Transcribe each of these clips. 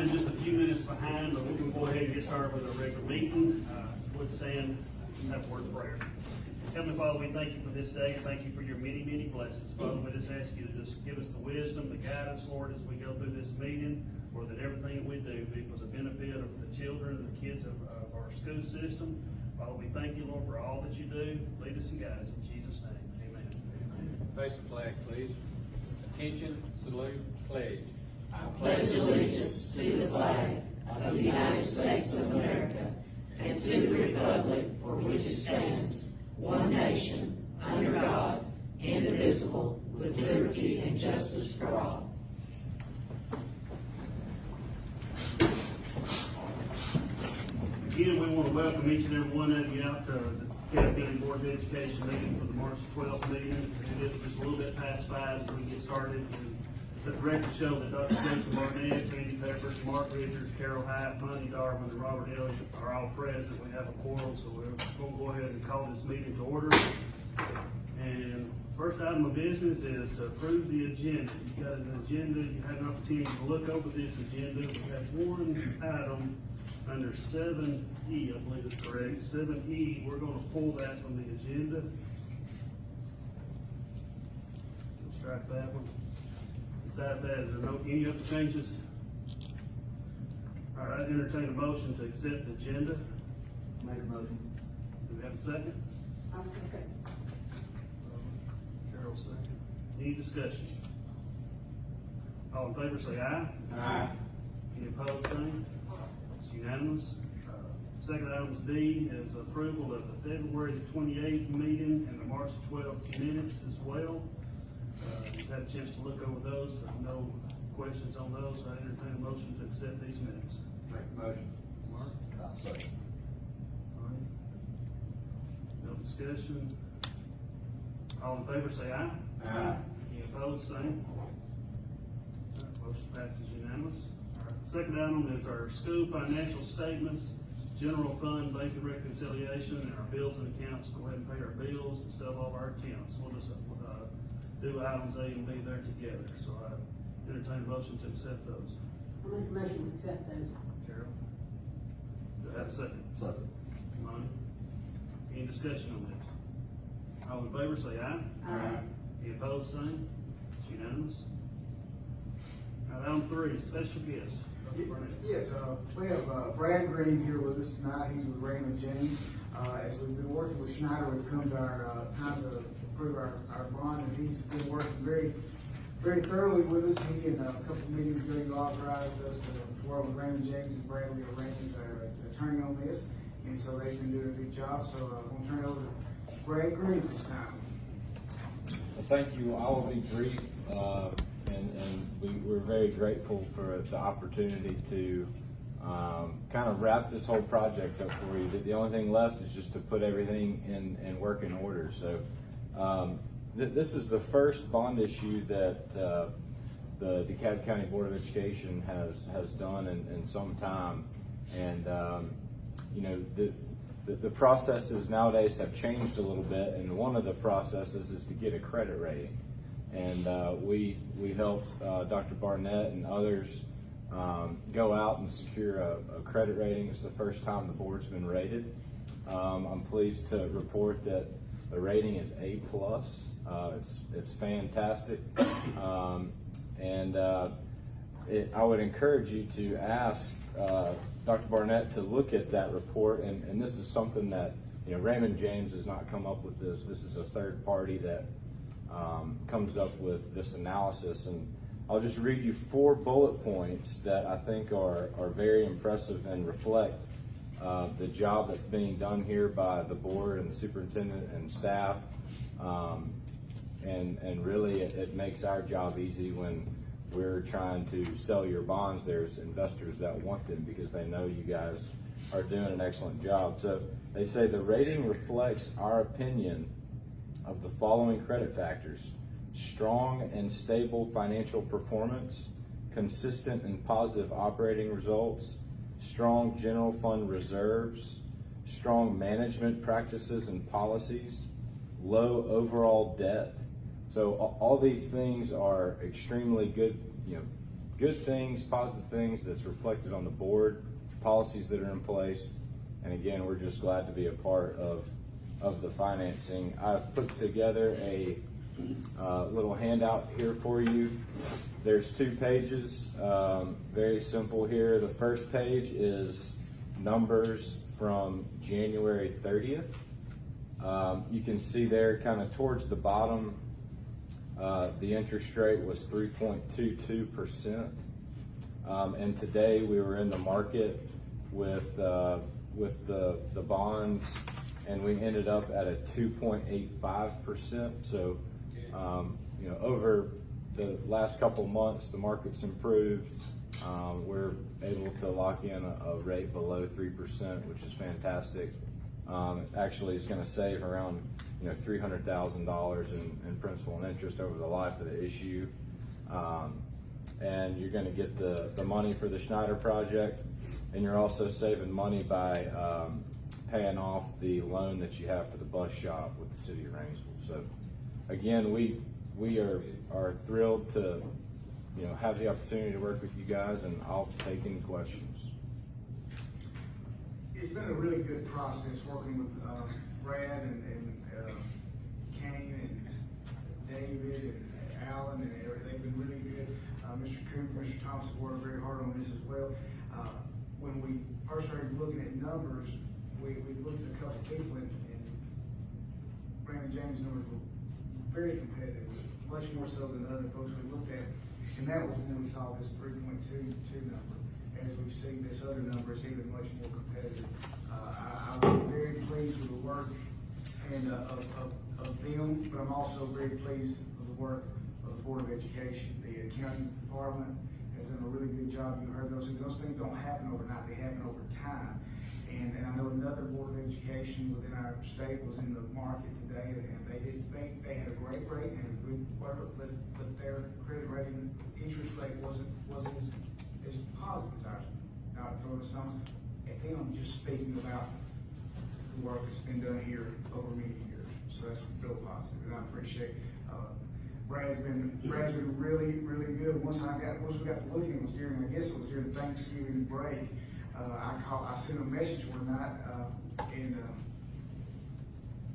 running just a few minutes behind, but we can go ahead and get started with our regular meeting. Would stand and have a word of prayer. Heavenly Father, we thank you for this day. Thank you for your many, many blessings. Father, we just ask you to just give us the wisdom, the guidance, Lord, as we go through this meeting, Lord, that everything that we do be for the benefit of the children and the kids of our school system. Father, we thank you, Lord, for all that you do. Lead us and guide us in Jesus' name. Amen. Face the flag, please. Attention, salute, pledge. I pledge allegiance to the flag of the United States of America and to the republic for which it stands, one nation, under God, indivisible, with liberty and justice for all. Again, we want to welcome each and every one of you out to the DeKalb County Board of Education meeting for the March 12th meeting. It is just a little bit past 5 as we get started. And let the record show that Dr. Jason Barnett, Candy Peppers, Mark Richards, Carol Hyatt, Monty Darwin, and Robert Elliott are all present. We have a quorum, so we're going to go ahead and call this meeting to order. And first item of business is to approve the agenda. You got an agenda. You had an opportunity to look over this agenda. We have one item under 7E, I believe is correct. 7E, we're going to pull that from the agenda. Strike that one. Besides that, is there any other changes? All right, entertain a motion to accept the agenda. Make a motion. Do we have a second? I'll second. Carol, second. Any discussion? All in favor say aye. Aye. Any opposed, same? It's unanimous. Second item is D, is approval of the February 28th meeting and the March 12th minutes as well. You've had a chance to look over those. No questions on those. I entertain a motion to accept these minutes. Make a motion. Mark? Second. Marty? No discussion. All in favor say aye. Aye. Any opposed, same. All right, motion passes unanimous. All right, the second item is our school financial statements, general fund, banking reconciliation, and our bills and accounts. Go ahead and pay our bills and settle all of our accounts. We'll just do items A and B there together. So I entertain a motion to accept those. I'll make a motion to accept those. Carol? Do I have a second? Second. Monty? Any discussion on this? All in favor say aye. Aye. Any opposed, same? It's unanimous. All right, item 3, special guests. Dr. Burnett. Yes, we have Brad Green here with us tonight. He's with Raymond James. As we've been working with Schneider, we've come to our time to approve our bond, and he's been working very, very thoroughly with us. He and a couple of meetings ago, he authorized us to work with Raymond James and Bradley Raymond's our attorney on this, and so they've been doing a good job. So I'm going to turn it over to Brad Green this time. Well, thank you. I will be brief, and we're very grateful for the opportunity to kind of wrap this whole project up for you. The only thing left is just to put everything in working order. So this is the first bond issue that the DeKalb County Board of Education has done in some time, and you know, the processes nowadays have changed a little bit, and one of the processes is to get a credit rating. And we helped Dr. Barnett and others go out and secure a credit rating. It's the first time the board's been rated. I'm pleased to report that the rating is A+. It's fantastic. I would encourage you to ask Dr. Barnett to look at that report, and this is something that, you know, Raymond James has not come up with this. This is a third party that comes up with this analysis, and I'll just read you 4 bullet points that I think are very impressive and reflect the job that's being done here by the board and the superintendent and staff, and really it makes our job easy when we're trying to sell your bonds. There's investors that want them because they know you guys are doing an excellent job. So they say the rating reflects our opinion of the following credit factors: strong and stable financial performance, consistent and positive operating results, strong general fund reserves, strong management practices and policies, low overall debt. So all these things are extremely good, good things, positive things that's reflected on the board, policies that are in place. And again, we're just glad to be a part of the financing. I've put together a little handout here for you. There's 2 pages, very simple here. The first page is numbers from January 30th. You can see there kind of towards the bottom, the interest rate was 3.22%. And today we were in the market with the bonds, and we ended up at a 2.85%. So, you know, over the last couple months, the market's improved. We're able to lock in a rate below 3%, which is fantastic. Actually, it's going to save around, you know, $300,000 in principal and interest over the life of the issue. And you're going to get the money for the Schneider project, and you're also saving money by paying off the loan that you have for the bus shop with the city of Rainsville. So again, we are thrilled to, you know, have the opportunity to work with you guys, and I'll take any questions. It's been a really good process working with Brad and Kane and David and Alan, and they've been really good. Mr. Cooper, Mr. Thompson worked very hard on this as well. When we first started looking at numbers, we looked at a couple of people, and Brandon James' numbers were very competitive, much more so than other folks we looked at. And that was when we saw this 3.22 number. As we've seen this other number, it's even much more competitive. I'm very pleased with the work and of them, but I'm also very pleased with the work of the Board of Education. The accounting department has done a really good job. You heard those things. Those things don't happen overnight. They happen over time. And I know another Board of Education within our state was in the market today, and they had a great rate and a good work, but their credit rating interest rate wasn't as positive as ours. Not throwing us off at them, just speaking about the work that's been done here over many years. So that's real positive, and I appreciate. Brad's been really good. Once we got to looking, it was during, I guess it was during Thanksgiving break. I sent a message one night and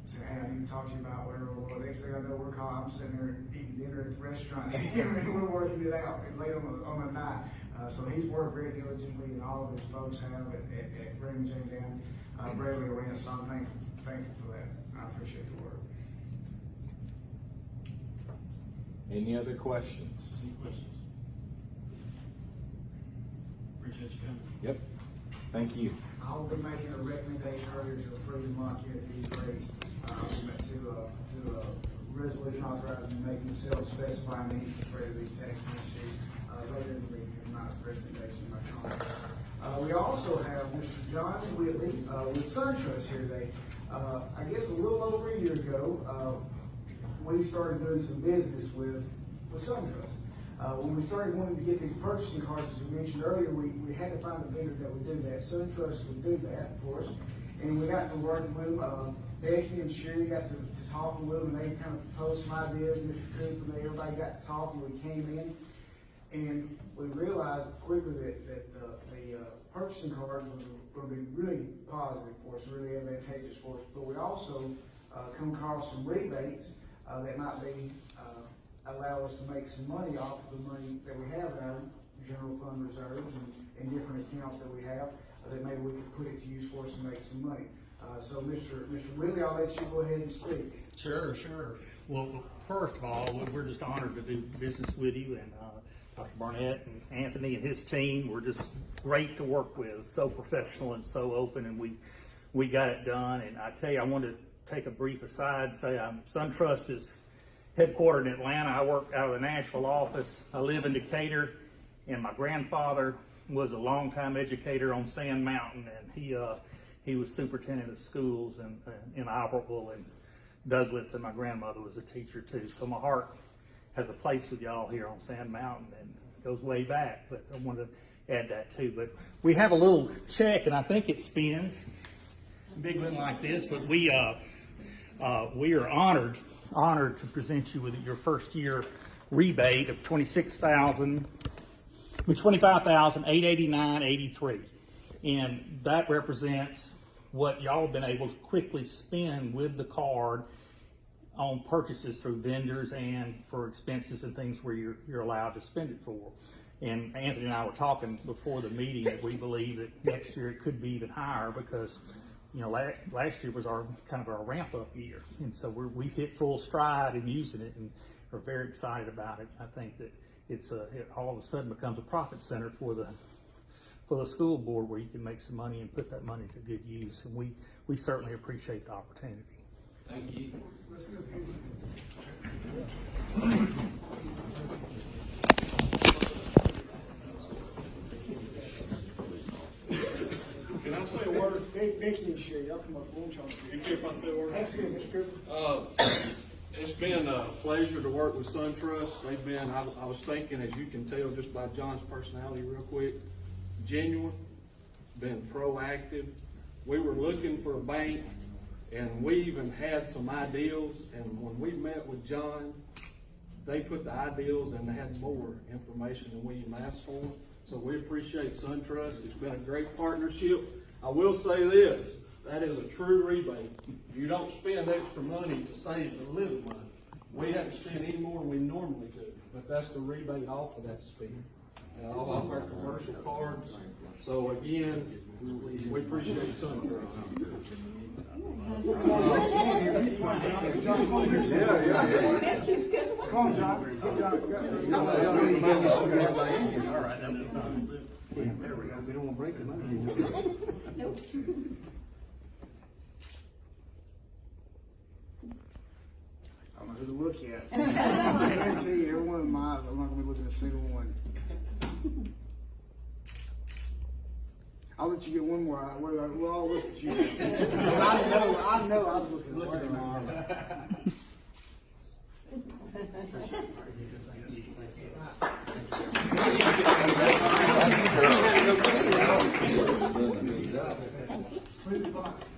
said, "Hey, I need to talk to you about whatever." Well, next thing I know, I'm sitting there eating dinner at the restaurant, and we're working it out late on the night. So he's worked very diligently, and all of his folks have at Raymond James and Bradley Arena. So I'm thankful for that. I appreciate the work. Any other questions? Any questions? Appreciate you coming. Yep. Thank you. I'll be making a recommendation earlier to approve the Montana these rates, to a resolution authorizing making the sales specifying the interest rate of these tax sheets, later in the week, in my recommendation, my comment. We also have Mr. John Whitley, with SunTrust here today. I guess a little over a year ago, we started doing some business with SunTrust. When we started wanting to get these purchasing cards, as we mentioned earlier, we had to find a vendor that would do that. SunTrust would do that, of course. And we got to working with them. Becky and Sherry got to talking with them, and they kind of proposed some ideas. Mr. Coop and everybody got to talking. We came in, and we realized quickly that the purchasing cards was going to be really positive for us, really advantageous for us. But we also come across some rebates that might be allow us to make some money off of the money that we have in our general fund reserves and different accounts that we have that maybe we could put it to use for us and make some money. So Mr. Whitley, I'll let you go ahead and speak. Sure. Well, first of all, we're just honored to do business with you, and Dr. Barnett and Anthony and his team were just great to work with, so professional and so open, and we got it done. And I tell you, I wanted to take a brief aside, say SunTrust is headquartered in Atlanta. I work out of the Nashville office. I live in Decatur, and my grandfather was a longtime educator on Sand Mountain, and he was superintendent of schools in Operable and Douglas, and my grandmother was a teacher too. So my heart has a place with y'all here on Sand Mountain, and it goes way back, but I wanted to add that too. But we have a little check, and I think it spins, a big one like this, but we are honored to present you with your first year rebate of $26,000 $25,889.83. And that represents what y'all have been able to quickly spend with the card on purchases through vendors and for expenses and things where you're allowed to spend it for. And Anthony and I were talking before the meeting that we believe that next year it could be even higher because, you know, last year was our kind of our ramp up year. And so we've hit full stride in using it and are very excited about it. I think that it all of a sudden becomes a profit center for the school board where you can make some money and put that money to good use. And we certainly appreciate the opportunity. Thank you. Can I say a word? Becky and Sherry, y'all come up. You care if I say a word? Absolutely, Mr. Cooper. It's been a pleasure to work with SunTrust. They've been, I was thinking, as you can tell just by John's personality real quick, genuine, been proactive. We were looking for a bank and we even had some ideals, and when we met with John, they put the ideals and they had more information than we even asked for. So we appreciate SunTrust. It's been a great partnership. I will say this, that is a true rebate. You don't spend extra money to save a little money. We haven't spent any more than we normally do, but that's the rebate off of that spend. All of our commercial cards. So again, we appreciate SunTrust. Come on, John. Come on, John. Get John. All right, that'll be fine. There we go. We don't want to break the money. I don't know who to look at. I guarantee you, every one of my eyes, I'm not going to be looking at a single one. I'll let you get one more eye. We'll all look at you. But I know I was looking at him.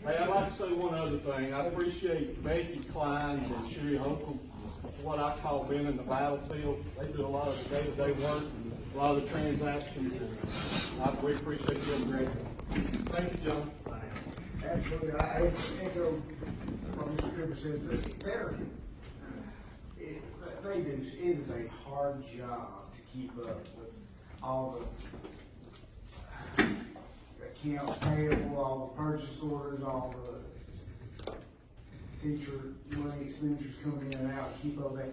Hey, I'd like to say one other thing. I appreciate Becky Klein and Sherry Holcomb, what I call being in the battlefield. They do a lot of the day-to-day work, a lot of the transactions, and we appreciate them greatly. Thank you, John. Absolutely. I echo what Mr. Cooper says. It is a hard job to keep up with all the accounts payable, all the purchase orders, all the teacher money expenditures coming in and out, keep up that.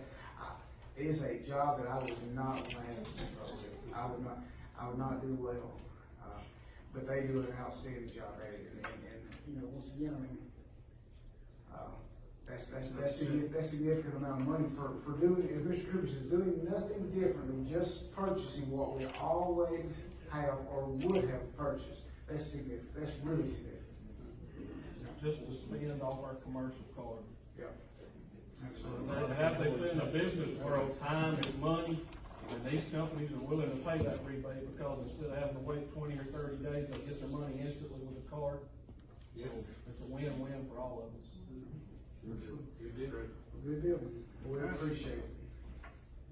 It is a job that I would not last. I would not do well. But they do an outstanding job at it. And you know, once again, I mean, that's significant amount of money for doing, as Mr. Cooper says, doing nothing different than just purchasing what we always have or would have purchased. That's significant. That's really significant. Just to spend off our commercial card. Yeah. And as they say in the business world, time is money, and these companies are willing to pay that rebate because instead of having to wait 20 or 30 days, they'll get their money instantly with a card. So it's a win-win for all of us. Good deal. We appreciate it.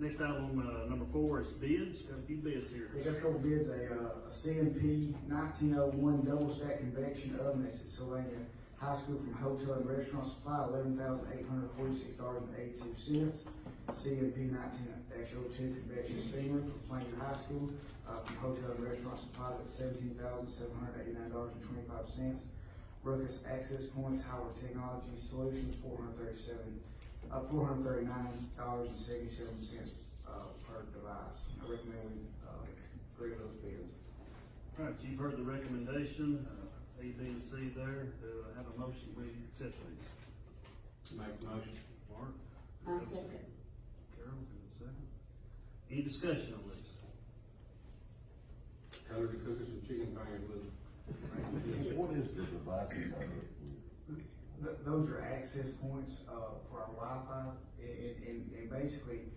Next item on number 4 is bids. Got a few bids here. We got a couple bids, a CMP 1901 double stack convection oven that's at Sylvania High School from Hotel and Restaurant Supply, $11,846.82. CMP 19-02 convection steamer from Plainview High School from Hotel and Restaurant Supply, that's $17,789.25. Ruckus Access Points Howard Technology Solutions, $439.77 per device. I recommend we agree to those bids. All right, you've heard the recommendation, A, B, and C there. Do I have a motion? We accept these. Make the motion. Mark? I second. Carol, in a second. Any discussion on this? Tell her to cook us some chicken fingers with it. What is the devices? Those are access points for our Wi-Fi, and basically,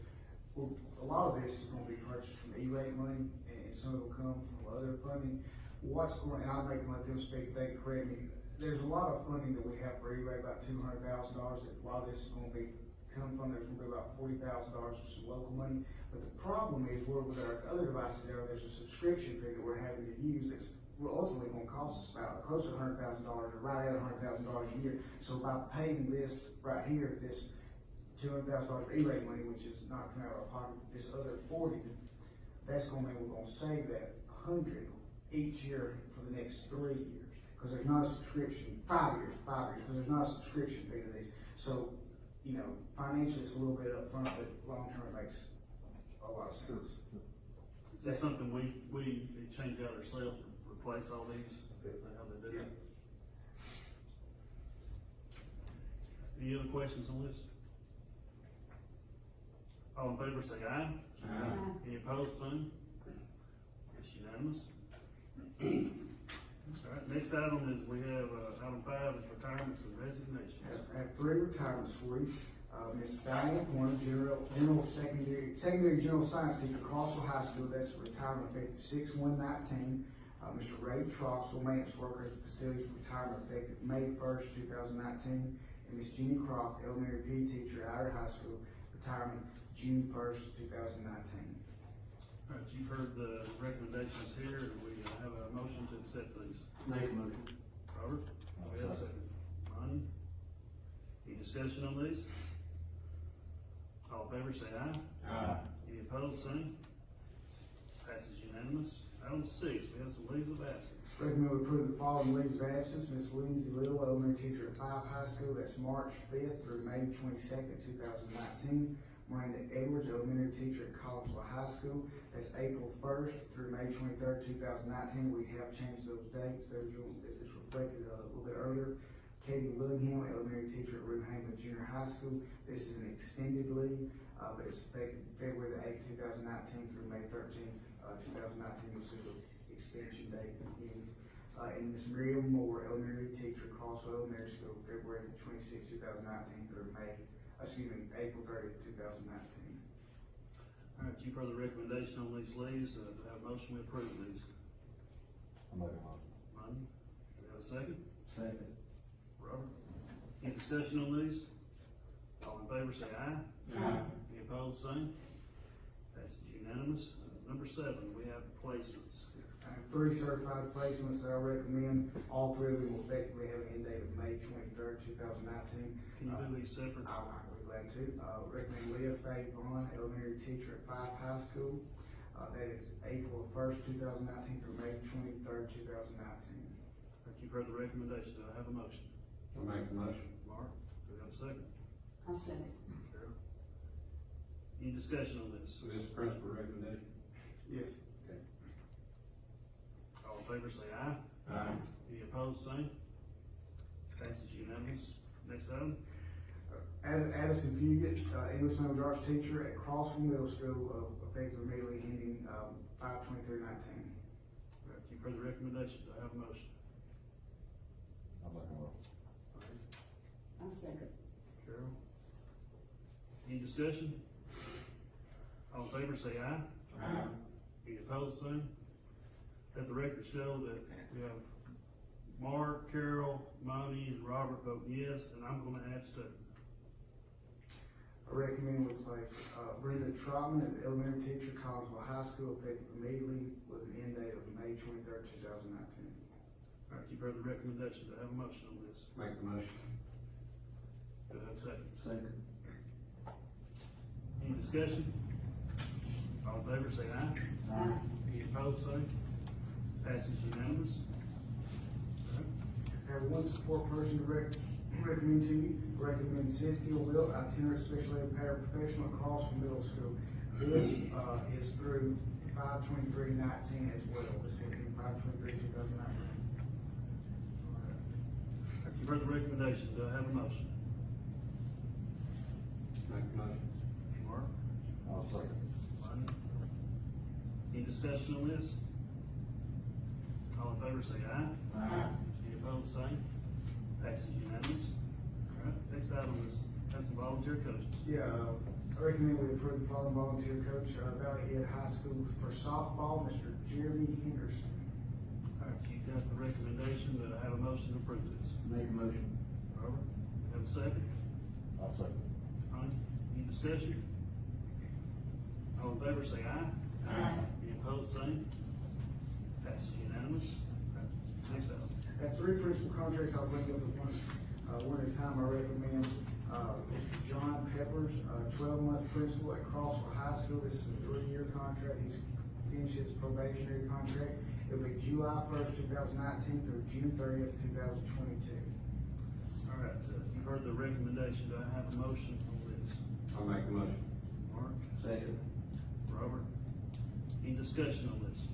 well, a lot of this is going to be purchased from E-rate money, and some of it will come from other funding. What's going, and I'll let them speak. They can correct me. There's a lot of funding that we have for E-rate, about $200,000. That a lot of this is going to be come from. There's going to be about $40,000 of some local money, but But the problem is, where with our other devices there, there's a subscription fee that we're having to use that's ultimately gonna cost us about close to $100,000, or right at $100,000 a year. So by paying this right here, this $200,000 E-rate money, which is not coming out of our pocket, this other 40, that's gonna mean we're gonna save that 100 each year for the next 3 years. Cause there's not a subscription, 5 years, cause there's not a subscription fee to these. So, you know, financially it's a little bit upfront, but long term it makes a lot of sense. Is that something we change out ourselves to replace all these? How they do it? Any other questions on this? All in favor say aye. Aye. Any opposed, same? It's unanimous. All right, next item is we have, item 5 is retirements and resignations. I have 3 retirements for you. Miss Diane Pointer, secondary general science teacher, Crossville High School, that's retirement effective 6/1/19. Mr. Ray Troxel, maintenance worker at the facilities, retirement effective May 1st, 2019. And Miss Jenny Croft, elementary PE teacher at Outer High School, retirement June 1st, 2019. All right, you've heard the recommendations here. Do we have a motion to accept these? Make a motion. Robert? Do we have a second? Ronnie? Any discussion on these? All in favor say aye. Aye. Any opposed, same? Passes unanimous. Item 6, we have some leaves of absence. Recommend we approve the following leaves of absence. Miss Lindsay Little, elementary teacher at 5 High School, that's March 5th through May 22nd, 2019. Miranda Edwards, elementary teacher at Collinsville High School, that's April 1st through May 23rd, 2019. We have changed those dates. Those it's reflected a little bit earlier. Katie Willingham, elementary teacher at Roomhaven Junior High School. This is an extended leave, but it's effective February the 8th, 2019 through May 13th, 2019. You'll see the extension date again. And Miss Miriam Moore, elementary teacher, Crossville Elementary School, February 26th, 2019 through April 30th, 2019. All right, you've heard the recommendation on these leaves. Do I have a motion to approve these? I'll make a motion. Ronnie? Do we have a second? Second. Robert? Any discussion on these? All in favor say aye. Aye. Any opposed, same? Passes unanimous. Number 7, we have placements. I have 3 certified placements that I recommend. All 3 of them will effectively have an end date of May 23rd, 2019. Can you do these separate? I'll be glad to. Recommend Leah Faye Vaughn, elementary teacher at 5 High School. That is April 1st, 2019 through May 23rd, 2019. You've heard the recommendation. Do I have a motion? I'll make the motion. Mark? Do we have a second? I'll second. Carol? Any discussion on this? So this is principal recommendation? Yes. Okay. All in favor say aye. Aye. Any opposed, same? Passes unanimous. Next item? Addison Fugit, English language arts teacher at Crossville Middle School, effective immediately ending 5/23/19. You've heard the recommendation. Do I have a motion? I'll make a motion. I'll second. Carol? Any discussion? All in favor say aye. Aye. Any opposed, same? Let the record show that we have Mark, Carol, Monty, and Robert voting yes, and I'm gonna abstain. I recommend we place Brenda Trotman as elementary teacher, Collinsville High School, effective immediately with an end date of May 23rd, 2019. All right, you've heard the recommendation. Do I have a motion on this? Make the motion. Do I have a second? Second. Any discussion? All in favor say aye. Aye. Any opposed, same? Passes unanimous. All right. I have 1 support person to recommend to you. Recommend Cynthia Wilt, itinerant special ed paraprofessional at Crossville Middle School. This is through 5/23/19 as well. This will be 5/23/2019. You've heard the recommendation. Do I have a motion? Make the motion. Mark? I'll second. Lonnie? Any discussion on this? All in favor say aye. Aye. Any opposed, same? Passes unanimous. All right, next item is some volunteer coaches. Yeah, I recommend we approve the following volunteer coach, Valley Head High School for softball, Mr. Jeremy Henderson. All right, you've got the recommendation. Do I have a motion to approve this? Make a motion. Robert, have a second? I'll second. Lonnie, any discussion? All All in favor, say aye. Aye. Any opposed, same. Passes unanimous. Next item. At three principal contracts, I'll bring up one at a time. I recommend, Mr. John Peppers, 12-month principal at Crossville High School. This is a 3-year contract. He's finished his probationary contract. It'll be July 1st, 2019 through June 30th, 2022. All right, you've heard the recommendation. Do I have a motion on this? I'll make the motion. Mark? Second. Robert? Any discussion on this?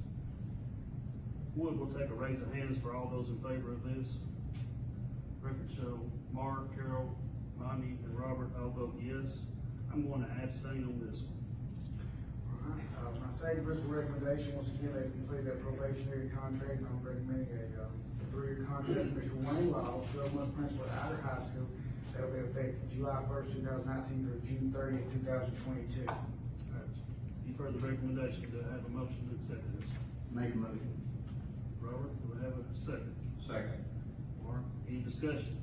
Wood, we'll take a raise of hands for all those in favor of this. Record show, Mark, Carol, Monty, and Robert, all vote yes. I'm going to abstain on this one. My second principal recommendation, once again, they completed that probationary contract, and I'm recommending a 3-year contract, Mr. Wayne Law, 12-month principal at Outer High School. That'll be effective July 1st, 2019 through June 30th, 2022. You've heard the recommendation. Do I have a motion to accept this? Make a motion. Robert, do I have a second? Second. Mark, any discussion?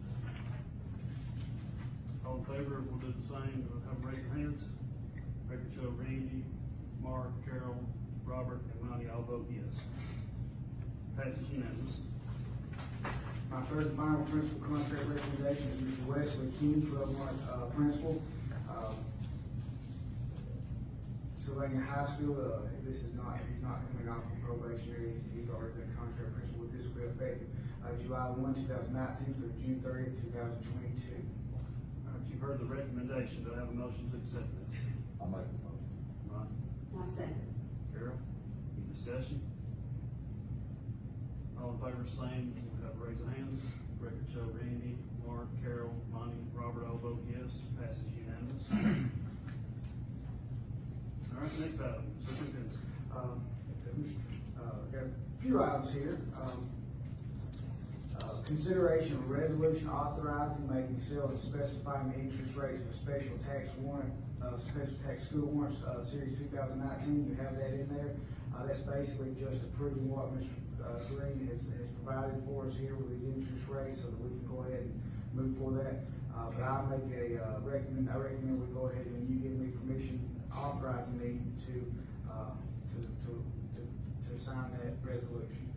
All in favor, we'll do the same. We'll have a raise of hands. Record show, Randy, Mark, Carol, Robert, and Monty all vote yes. Passes unanimous. My third and final principal contract recommendation is Mr. Wesley King, 12-month principal. Sylvania High School, he's not coming off of probationary. He's already been contract principal. This will be effective July 1, 2019 through June 30, 2022. All right, you've heard the recommendation. Do I have a motion to accept this? I'll make the motion. Monty, I'll second. Carol, any discussion? All in favor, same. We'll have a raise of hands. Record show, Randy, Mark, Carol, Monty, Robert, all vote yes. Passes unanimous. All right, next item. Superintendent. Got a few items here. Consideration of resolution authorizing, making, sale, and specifying the interest rates of special tax warrant, special tax school warrants, series 2019. You have that in there. That's basically just approving what Mr. Green has provided for us here with his interest rates, so that we can go ahead and move for that. But I'll make I recommend we go ahead and you give me permission authorizing me to sign that resolution.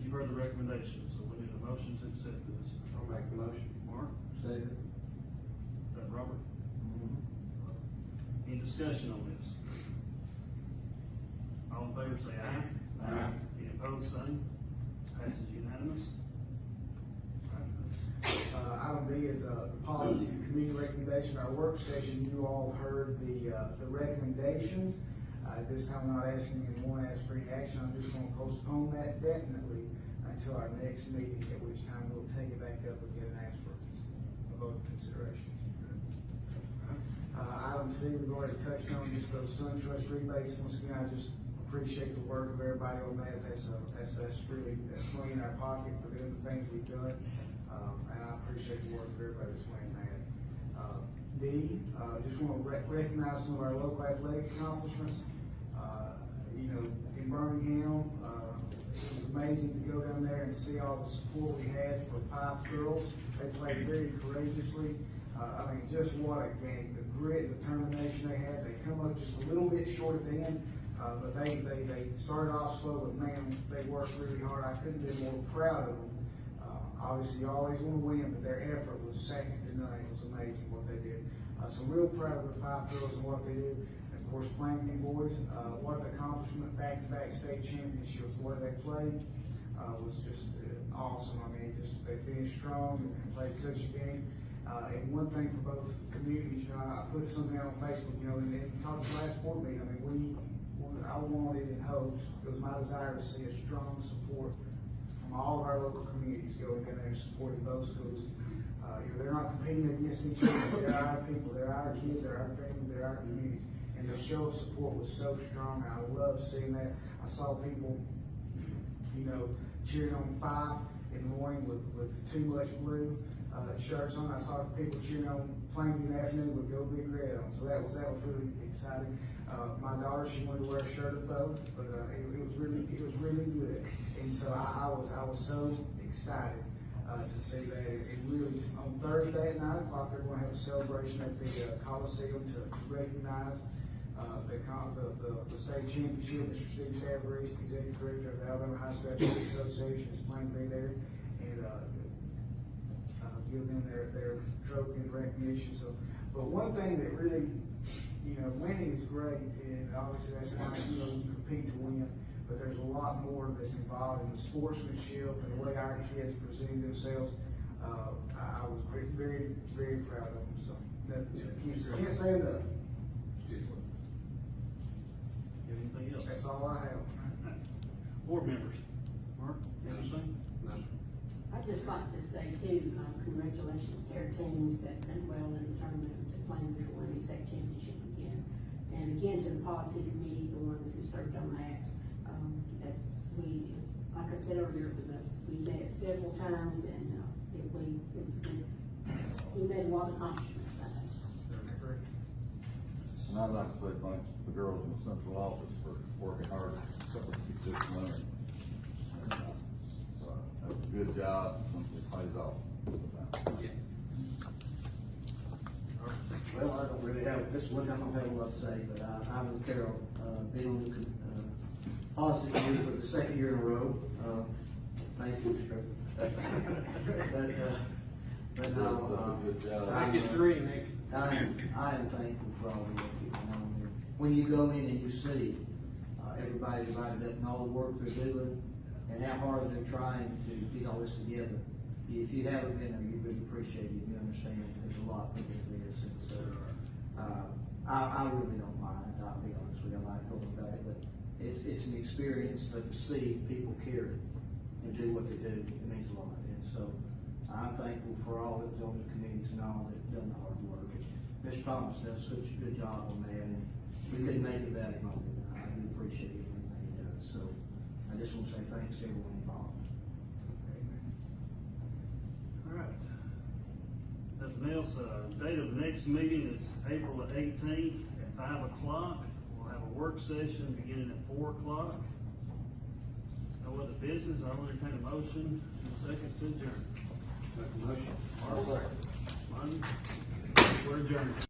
You've heard the recommendation, so we need a motion to accept this. I'll make the motion. Mark? Second. Is that Robert? Any discussion on this? All in favor say aye. Aye. Any opposed, same. Passes unanimous. Item B is the policy committee recommendation. Our work session, you all heard the recommendations. At this time, I'm not asking anyone to ask for any action. I'm just going to postpone that definitely until our next meeting, at which time we'll take it back up again and ask for a vote of consideration. Item C, we've already touched on just those SunTrust rebates. Once again, I just appreciate the work of everybody on that. That's really money in our pocket for doing the things we've done. And I appreciate the work of everybody that's winning that. D, just want to recognize some of our local athletic accomplishments. In Birmingham, it was amazing to go down there and see all the support we had for Pipe girls. They played very courageously. Just what a game. The grit and determination they had. They come up just a little bit short at the end, but they started off slow, but man, they worked really hard. I couldn't be more proud of them. Obviously, you always want to win, but their effort was second to none. It was amazing what they did. So real proud of the Pipe girls and what they did. And of course, Plainview boys, what an accomplishment, back-to-back state championships, the way they played was just awesome. They finished strong and played such a game. And one thing for both communities, I put something out on Facebook, and talked to the last board meeting. I wanted and hoped, it was my desire to see a strong support from all of our local communities going in there and supporting both schools. They're not competing against each other. They're our people. They're our kids. They're our family. They're our communities. And the show of support was so strong. And I love seeing that. I saw people, cheering on Fife in the morning with Too Much Blue shirts on. I saw people cheering on Plainview in the afternoon with Go Big Red on. So that was really exciting. My daughter, she wanted to wear a shirt of both, but it was really good. And so I was so excited to see that. It really, on Thursday at 9 o'clock, they're going to have a celebration at the Coliseum to recognize They call the state championship. Mr. Steve Savarese, the executive director of the Alabama High School Athletic Association, is planning to be there and give them their trophy and recognition. So, but one thing that really, winning is great, and obviously that's why you compete to win. But there's a lot more that's involved in the sportsmanship and the way our kids present themselves. I was very, very proud of them. So can't say enough. Anything else? That's all I have. Board members, Mark, anything? I'd just like to say too, congratulations to our teams that done well in the tournament to playing for winning state championship again. And again, to the policy committee, the ones who served on that, that we, like I said earlier, we met several times and, it was good. We made a lot of accomplishments, I think. And I'd like to say thanks to the girls in the central office for working hard to keep this money. And, that was a good job, it pays off. Well, I don't really have, this one I don't have a lot to say, but I'm with Carol, being on the positive news for the second year in a row. Thank you, sir. But no, Good job. I Make it three, Nick. I am thankful for all the work you've done on here. When you go in and you see everybody divided up and all the work they're doing and how hard they're trying to get all this together, if you haven't been there, you really appreciate it. You understand there's a lot put into this, and so I really don't mind. I'll be honest with you, I like going about it, but it's an experience. But to see people care and do what they do, it means a lot. And so I'm thankful for all that was on the committees and all that done the hard work. And Mr. Thomas does such a good job on that, and we couldn't make it without him on it. I do appreciate everything he does. So I just want to say thanks to everyone involved. All right. Nothing else, date of the next meeting is April the 18th at 5 o'clock. We'll have a work session beginning at 4 o'clock. No other business, I'll entertain a motion and a second to adjourn. Make a motion. Monday, we're adjourned.